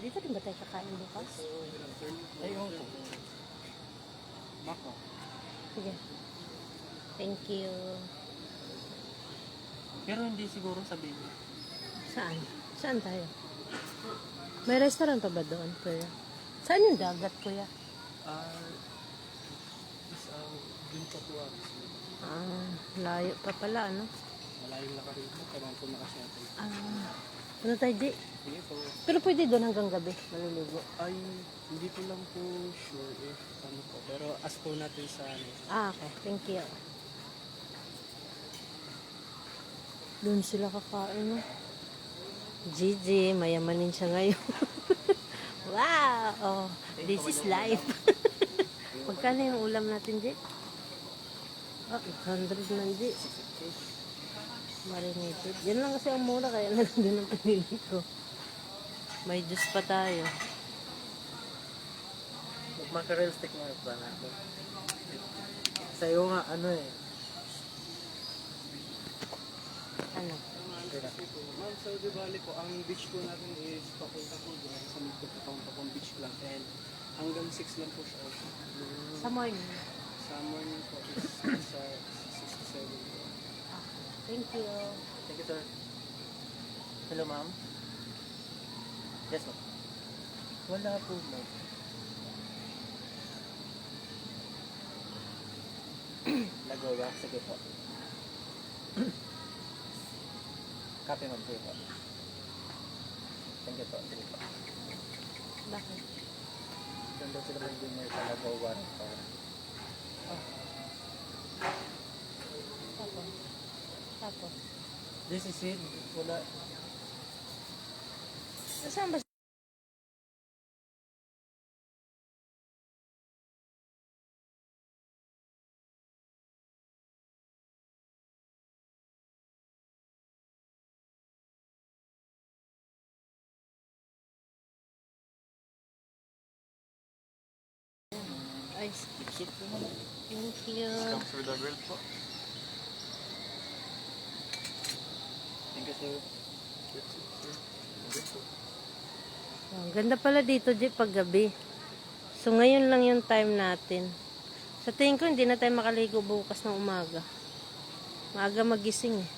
Dito rin ba tayo kakain bukas? Ayun po. Bako. Sige. Thank you. Pero hindi siguro sabihin. Saan? Saan tayo? May restaurant pa ba doon, kuya? Saan yung dagat, kuya? Dun pa po Layo pa pala, ano? malayong laka rito. Kailangan po nakasyatay. Ano tayo, di? Sige po. Pero pwede doon hanggang gabi, maliligo. Ay, hindi ko lang po sure if ano po. Pero ask po natin sa ano. Okay. Thank you. Doon sila kakain, no? Gigi, mayamanin siya ngayon. Wow! Oh, this is life. Magkano yung ulam natin, G? Oh, 800 lang, G. Marinated. Yan lang kasi ang mura, kaya na lang din ang pinili ko. May juice pa tayo. Mackerel stick mo ba natin? Sa'yo nga, ano eh. Ano? Ma'am, so di bali po, ang beach po natin is papunta po doon sa may Pagkakang Beach Club and hanggang 6 lang po siya. Sa morning. Sa morning po is sa 6 to 7 po. Thank you. Thank you, sir. Hello, ma'am. Yes, ma'am. Wala po, ma'am. Lagoya, sige po. Copy, ma'am, sige po. Thank you po, sige po. Bakit? Doon daw sila mag-dinner sa Lagoya. Tapos. Tapos. This is it. Wala. Saan ba? Ay, Keep it po, ma'am. thank you. Comes with the grill po. Thank you, sir. Ang ganda pala dito, Jeep, pag gabi. So, ngayon lang yung time natin. Sa tingin ko, hindi na tayo makaligo bukas ng umaga. Maaga magising eh.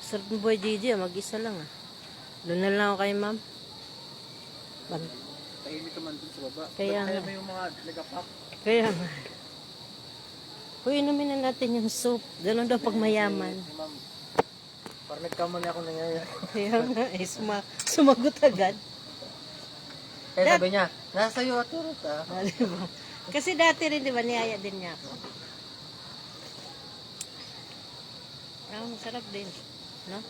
Sarap ng boy Gigi, mag-isa lang ah. Doon na lang ako kay ma'am. Tahimik ka man dun sa baba. Kaya Ba't nga. mo yung mga nag-pack? Kaya nga. Uy, inumin na natin yung soup. Ganun daw pag mayaman. Ma'am, parang nagkamali ako nangyayari. Kaya nga, eh, sumagot agad. Kaya sabi niya, nasa iyo at turot ah. Diba? Kasi dati rin, di ba, niyaya din niya ako. Masarap din. No?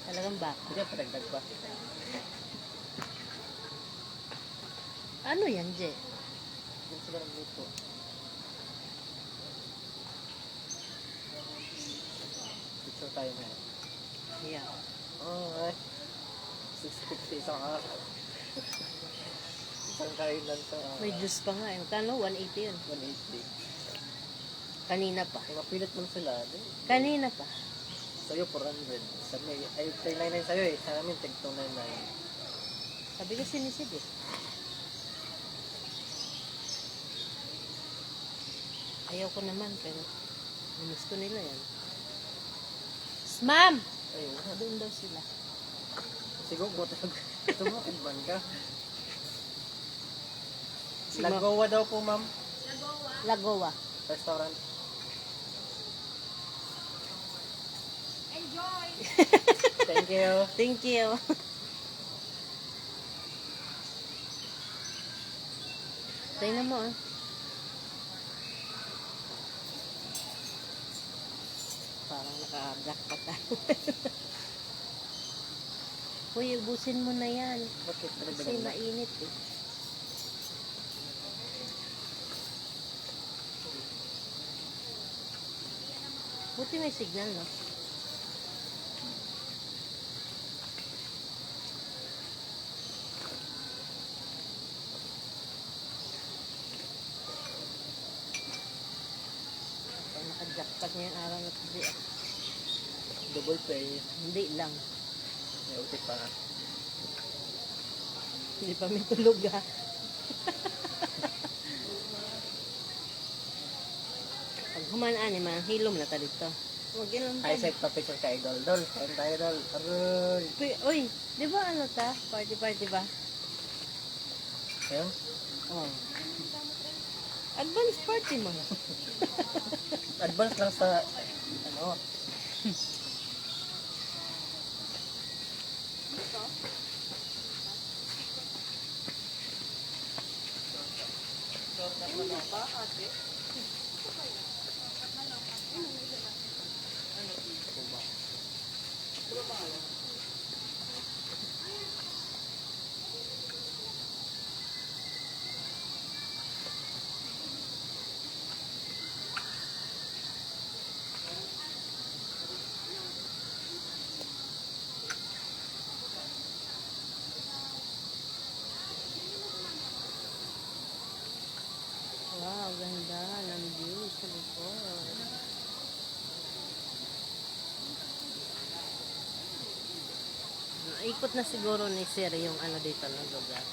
Talagang baka. Hindi ka padagdag pa. Ano yan, Je? Hindi sila nagluto. Picture tayo ngayon. Yeah. Oh, ay. 650 isang isang kainan sa May juice pa nga. Kano? 180 yun. 180. Kanina pa. Kung mapilit mo sila, Kanina pa. sa'yo 400. Sabi, ay 399 sa'yo eh. Sa amin, tig 299. Sabi ko sinisid eh. Ayaw ko naman, pero gusto nila yan. Ma'am! Ayun. Doon daw sila. Siguro, ito mo, iban ka. Si Lagoa daw po, ma'am. Lagoa. Restaurant. Enjoy! Thank you. Thank you. Tingnan mo ah. Parang naka-black pa tayo. Uy, ubusin mo na yan. Bakit? Kasi mainit eh. Buti may signal, no? Naka-jackpot niya yung araw na pwede. Double pay. Hindi lang. May utik pa. Hindi pa may tulog ha. Pag humanaan ni man, hilom na ta dito. Huwag ilang Ay, set pa picture ka, idol. Dol, kain tayo, dol. Aroy. Uy, di ba ano ta? Party ba? Ayun. Oh. Advance party mo. Advance lang sa, ano, Wow, ganda ng view sa likod. Ikot na siguro ni Sir yung ano dito na lugar.